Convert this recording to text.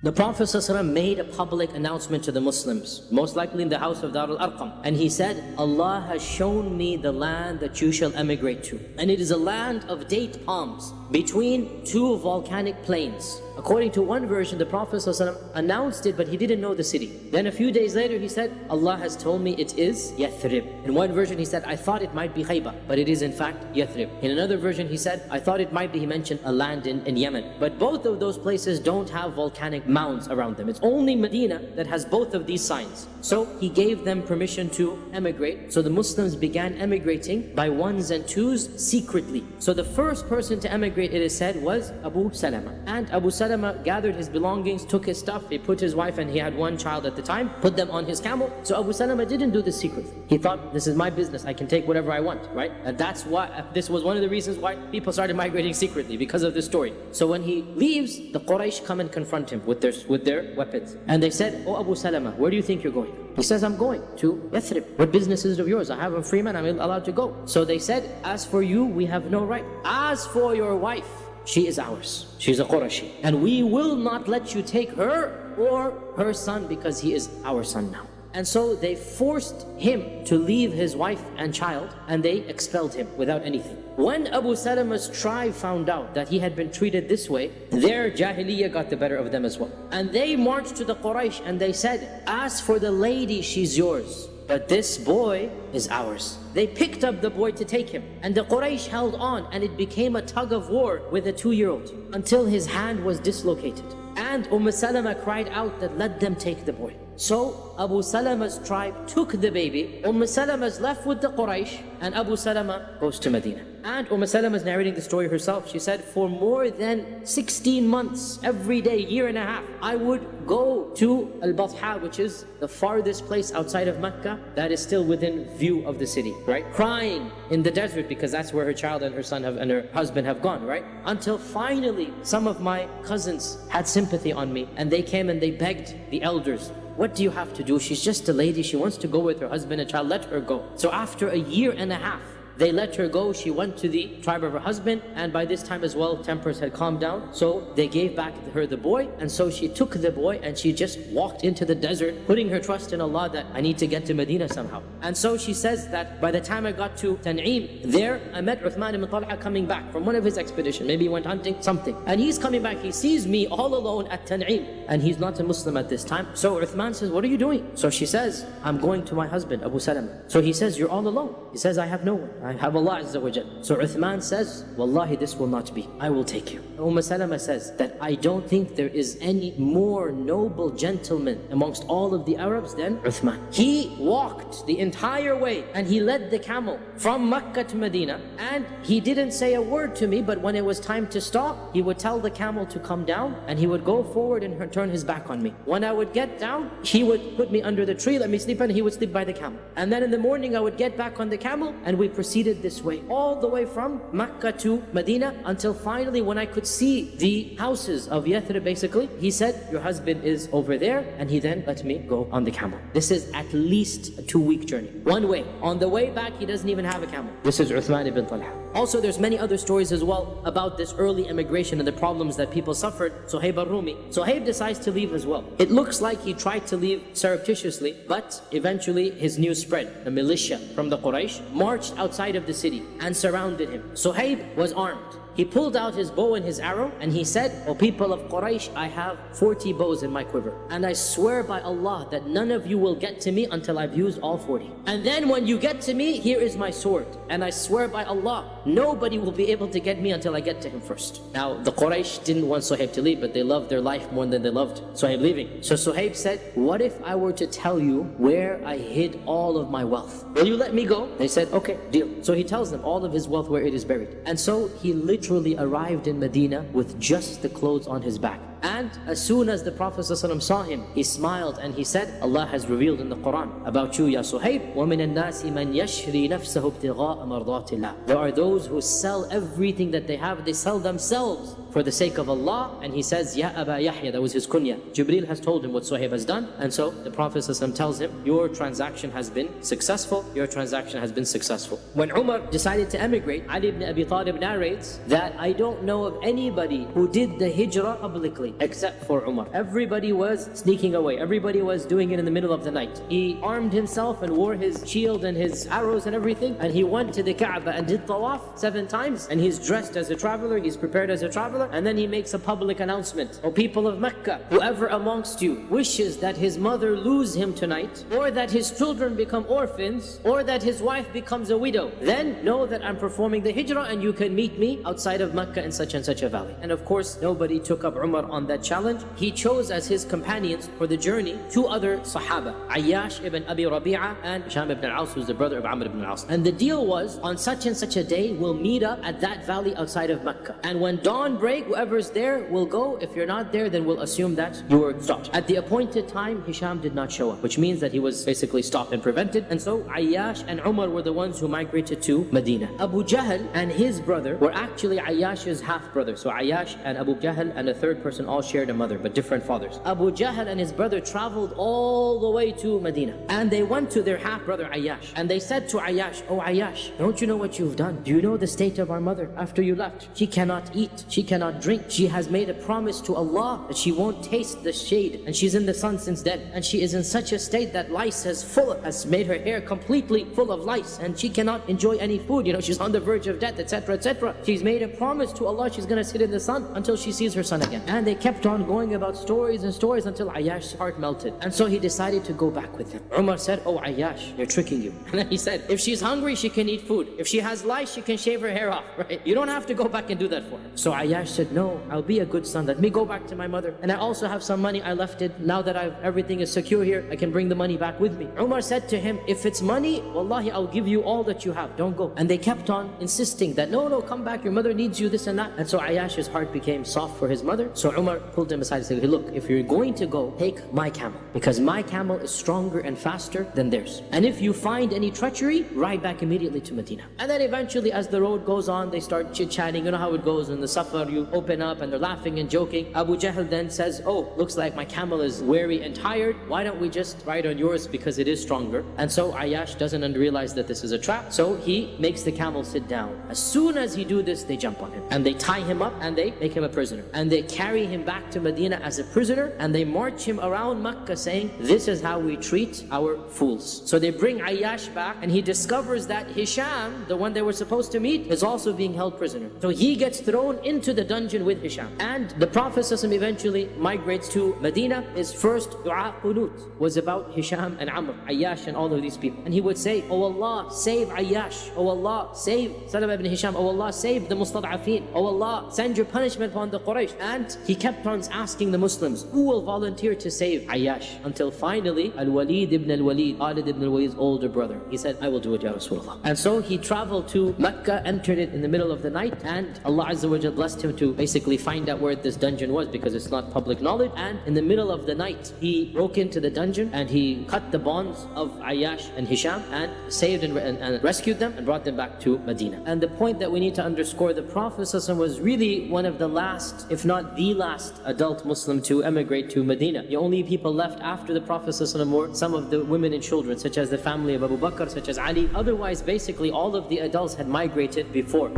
The Prophet ﷺ made a public announcement to the Muslims, most likely in the house of Darul Arqam. And he said, Allah has shown me the land that you shall emigrate to. And it is a land of date palms between two volcanic plains. According to one version, the Prophet ﷺ announced it, but he didn't know the city. Then a few days later, he said, Allah has told me it is Yathrib. In one version, he said, I thought it might be Khaybar, but it is in fact Yathrib. In another version, he said, I thought it might be, he mentioned a land in Yemen. But both of those places don't have volcanic mounds around them. It's only Medina that has both of these signs. So he gave them permission to emigrate. So the Muslims began emigrating by ones and twos secretly. So the first person to emigrate, it is said, was Abu Salama. And Abu Salama gathered his belongings, took his stuff, he put his wife, and he had one child at the time, put them on his camel. So Abu Salama didn't do this secretly. He thought, this is my business, I can take whatever I want, right? And that's why, this was one of the reasons why people started migrating secretly, because of this story. So when he leaves, the Quraysh come and confront him with their weapons. And they said, oh Abu Salama, where do you think you're going? He says, I'm going to Yathrib. What business is it of yours? I have a free man, I'm allowed to go. So they said, as for you, we have no right. As for your wife, she is ours. She's a Qurashi. And we will not let you take her or her son, because he is our son now. And so they forced him to leave his wife and child, and they expelled him without anything. When Abu Salama's tribe found out that he had been treated this way, their Jahiliyyah got the better of them as well. And they marched to the Quraysh and they said, as for the lady, she's yours, but this boy is ours. They picked up the boy to take him, and the Quraysh held on, and it became a tug of war with a 2-year-old until his hand was dislocated. And Salama cried out that let them take the boy. So Abu Salama's tribe took the baby, Salama's left with the Quraysh, and Abu Salama goes to Medina. And Salama is narrating the story herself. She said, for more than 16 months, every day, year and a half, I would go to Al-Batha, which is the farthest place outside of Mecca that is still within view of the city, right? Crying in the desert, because that's where her child and her son and her husband have gone, right? Until finally, some of my cousins had sympathy on me, and they came and they begged the elders, what do you have to do? She's just a lady, she wants to go with her husband and child, let her go. So after a year and a half, they let her go. She went to the tribe of her husband, and by this time as well, tempers had calmed down. So they gave back her the boy, and so she took the boy and she just walked into the desert, putting her trust in Allah that I need to get to Medina somehow. And so she says that by the time I got to Tan'im, there I met Uthman ibn Talha coming back from one of his expeditions. Maybe he went hunting, something. And he's coming back, he sees me all alone at Tan'im, and he's not a Muslim at this time. So Uthman says, what are you doing? So she says, I'm going to my husband, Abu Salama. So he says, you're all alone. He says, I have no one. I have Allah Azza wa Jal. So Uthman says, Wallahi, this will not be. I will take you. Salama says that I don't think there is any more noble gentleman amongst all of the Arabs than Uthman. He walked the entire way and he led the camel from Mecca to Medina, and he didn't say a word to me, but when it was time to stop, he would tell the camel to come down, and he would go forward and turn his back on me. When I would get down, he would put me under the tree, let me sleep, and he would sleep by the camel. And then in the morning I would get back on the camel, and we proceeded this way, all the way from Mecca to Medina, until finally when I could see the houses of Yathrib, basically, he said, your husband is over there, and he then let me go on the camel. This is at least a 2-week journey, one way. On the way back, he doesn't even have a camel. This is Uthman ibn Talha. Also, there's many other stories as well about this early immigration and the problems that people suffered. Suhaib al-Rumi. Suhaib decides to leave as well. It looks like he tried to leave surreptitiously, but eventually his news spread. The militia from the Quraysh marched outside of the city and surrounded him. Suhaib was armed. He pulled out his bow and his arrow, and he said, O people of Quraysh, I have 40 bows in my quiver, and I swear by Allah that none of you will get to me until I've used all 40. And then when you get to me, here is my sword, and I swear by Allah, nobody will be able to get me until I get to him first. Now, the Quraysh didn't want Suhaib to leave, but they loved their life more than they loved Suhaib leaving. So Suhaib said, what if I were to tell you where I hid all of my wealth? Will you let me go? They said, okay, deal. So he tells them all of his wealth, where it is buried. And so he literally arrived in Medina with just the clothes on his back. And as soon as the Prophet ﷺ saw him, he smiled and he said, Allah has revealed in the Quran about you, Ya Suhaib, وَمِنَ النَّاسِ مَنْ يَشْرِي نَفْسَهُ ابْتِغَاءَ مَرْضَاتِ اللَّهِ. There are those who sell everything that they have, they sell themselves for the sake of Allah, and he says, Ya Aba Yahya, that was his kunya. Jibreel has told him what Suhaib has done, and so the Prophet ﷺ tells him, your transaction has been successful, your transaction has been successful. When Umar decided to emigrate, Ali ibn Abi Talib narrates that I don't know of anybody who did the hijrah publicly except for Umar. Everybody was sneaking away, everybody was doing it in the middle of the night. He armed himself and wore his shield and his arrows and everything, and he went to the Kaaba and did tawaf 7 times, and he's dressed as a traveler, he's prepared as a traveler, and then he makes a public announcement. O people of Mecca, whoever amongst you wishes that his mother lose him tonight, or that his children become orphans, or that his wife becomes a widow, then know that I'm performing the hijrah and you can meet me outside of Mecca in such and such a valley. And of course, nobody took up Umar on that challenge. He chose as his companions for the journey 2 other Sahaba, Ayyash ibn Abi Rabi'a and Hisham ibn al-Aws, who's the brother of Amr ibn al-Aws. And the deal was, on such and such a day, we'll meet up at that valley outside of Mecca. And when dawn break, whoever's there will go. If you're not there, then we'll assume that you were stopped. At the appointed time, Hisham did not show up, which means that he was basically stopped and prevented. And so Ayyash and Umar were the ones who migrated to Medina. Abu Jahl and his brother were actually Ayyash's half-brother. So Ayyash and Abu Jahl and a third person all shared a mother, but different fathers. Abu Jahl and his brother traveled all the way to Medina. And they went to their half-brother Ayyash. And they said to Ayyash, Oh Ayyash, don't you know what you've done? Do you know the state of our mother after you left? She cannot eat, she cannot drink. She has made a promise to Allah that she won't taste the shade. And she's in the sun since then. And she is in such a state that lice has made her hair completely full of lice. And she cannot enjoy any food. You know, she's on the verge of death, etc., etc. She's made a promise to Allah she's going to sit in the sun until she sees her son again. And they kept on going about stories and stories until Ayyash's heart melted. And so he decided to go back with them. Umar said, Oh Ayyash, they're tricking you. And then he said, if she's hungry, she can eat food. If she has lice, she can shave her hair off, right? You don't have to go back and do that for her. So Ayyash said, no, I'll be a good son. Let me go back to my mother. And I also have some money, I left it. Now that everything is secure here, I can bring the money back with me. Umar said to him, if it's money, wallahi, I'll give you all that you have. Don't go. And they kept on insisting that, no, come back. Your mother needs you, this and that. And so Ayyash's heart became soft for his mother. So Umar pulled him aside and said, hey, look, if you're going to go, take my camel. Because my camel is stronger and faster than theirs. And if you find any treachery, ride back immediately to Medina. And then eventually, as the road goes on, they start chit-chatting. You know how it goes in the safar, you open up and they're laughing and joking. Abu Jahl then says, oh, looks like my camel is weary and tired. Why don't we just ride on yours because it is stronger? And so Ayyash doesn't realize that this is a trap. So he makes the camel sit down. As soon as he do this, they jump on him. And they tie him up and they make him a prisoner. And they carry him back to Medina as a prisoner. And they march him around Mecca saying, this is how we treat our fools. So they bring Ayyash back and he discovers that Hisham, the one they were supposed to meet, is also being held prisoner. So he gets thrown into the dungeon with Hisham. And the Prophet ﷺ eventually migrates to Medina. His first dua qunut was about Hisham and Amr, Ayyash and all of these people. And he would say, Oh Allah, save Ayyash. Oh Allah, save Salama ibn Hisham. Oh Allah, save the Mustad'afin. Oh Allah, send your punishment upon the Quraysh. And he kept on asking the Muslims, who will volunteer to save Ayyash? Until finally, Al-Walid ibn al-Walid, Khalid ibn al-Walid's older brother, he said, I will do it, Ya Rasulullah. And so he traveled to Mecca, entered it in the middle of the night, and Allah Azza wa Jalla blessed him to basically find out where this dungeon was because it's not public knowledge. And in the middle of the night, he broke into the dungeon and he cut the bonds of Ayyash and Hisham and saved and rescued them and brought them back to Medina. And the point that we need to underscore, the Prophet ﷺ was really one of the last, if not the last, adult Muslim to emigrate to Medina. The only people left after the Prophet ﷺ were some of the women and children, such as the family of Abu Bakr, such as Ali. Otherwise, basically all of the adults had migrated before.